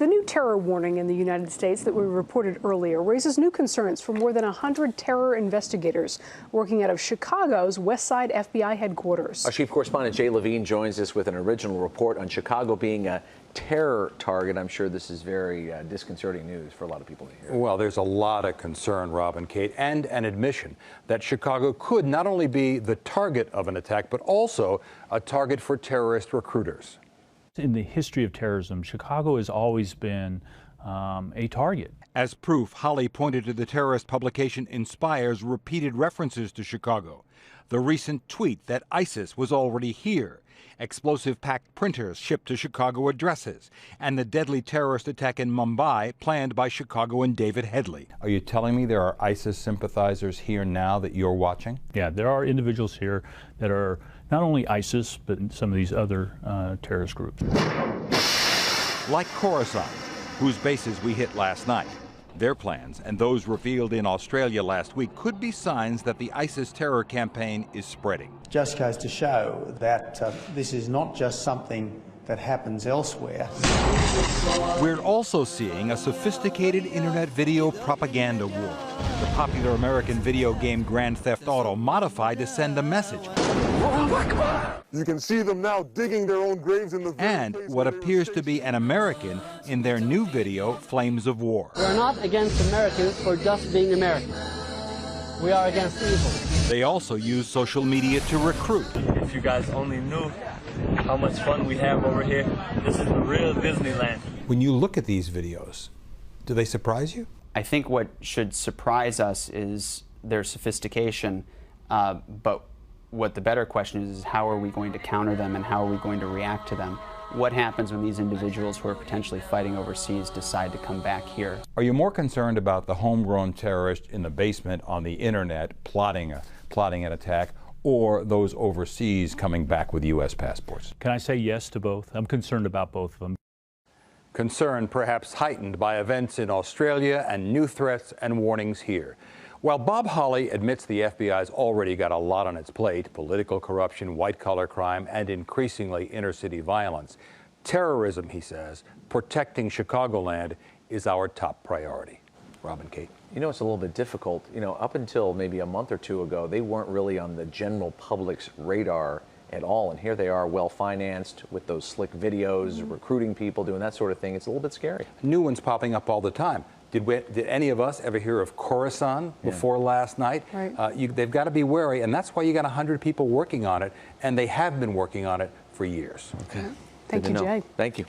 The new terror warning in the United States that we reported earlier raises new concerns for more than 100 terror investigators working out of Chicago's West Side FBI headquarters. Our chief correspondent Jay Levine joins us with an original report on Chicago being a terror target. I'm sure this is very disconcerting news for a lot of people to hear. Well, there's a lot of concern, Rob and Kate, and an admission that Chicago could not only be the target of an attack, but also a target for terrorist recruiters. In the history of terrorism, Chicago has always been a target. As proof, Holly pointed to the terrorist publication Inspire's repeated references to Chicago, the recent tweet that ISIS was already here, explosive-packed printers shipped to Chicago addresses, and the deadly terrorist attack in Mumbai planned by Chicagoan David Headley. Are you telling me there are ISIS sympathizers here now that you're watching? Yeah, there are individuals here that are not only ISIS, but some of these other terrorist groups. Like Khorasan, whose bases we hit last night. Their plans, and those revealed in Australia last week, could be signs that the ISIS terror campaign is spreading. Just goes to show that this is not just something that happens elsewhere. We're also seeing a sophisticated internet video propaganda war. The popular American video game Grand Theft Auto modified to send a message. You can see them now digging their own graves in the And what appears to be an American in their new video, Flames of War. We're not against Americans for just being American. We are against evil. They also use social media to recruit. If you guys only knew how much fun we have over here, this is the real Disneyland. When you look at these videos, do they surprise you? I think what should surprise us is their sophistication, but what the better question is how are we going to counter them and how are we going to react to them? What happens when these individuals who are potentially fighting overseas decide to come back here? Are you more concerned about the homegrown terrorist in the basement on the internet plotting an attack, or those overseas coming back with U.S. passports? Can I say yes to both? I'm concerned about both of them. Concern perhaps heightened by events in Australia and new threats and warnings here. While Bob Holly admits the FBI's already got a lot on its plate, political corruption, white-collar crime, and increasingly inner-city violence, terrorism, he says, protecting Chicagoland is our top priority. Rob and Kate. You know, it's a little bit difficult. You know, up until maybe a month or two ago, they weren't really on the general public's radar at all. And here they are, well-financed, with those slick videos, recruiting people, doing that sort of thing. It's a little bit scary. New ones popping up all the time. Did any of us ever hear of Khorasan before last night? Right. They've got to be wary, and that's why you got 100 people working on it, and they have been working on it for years. Okay. Thank you, Jay. Thank you.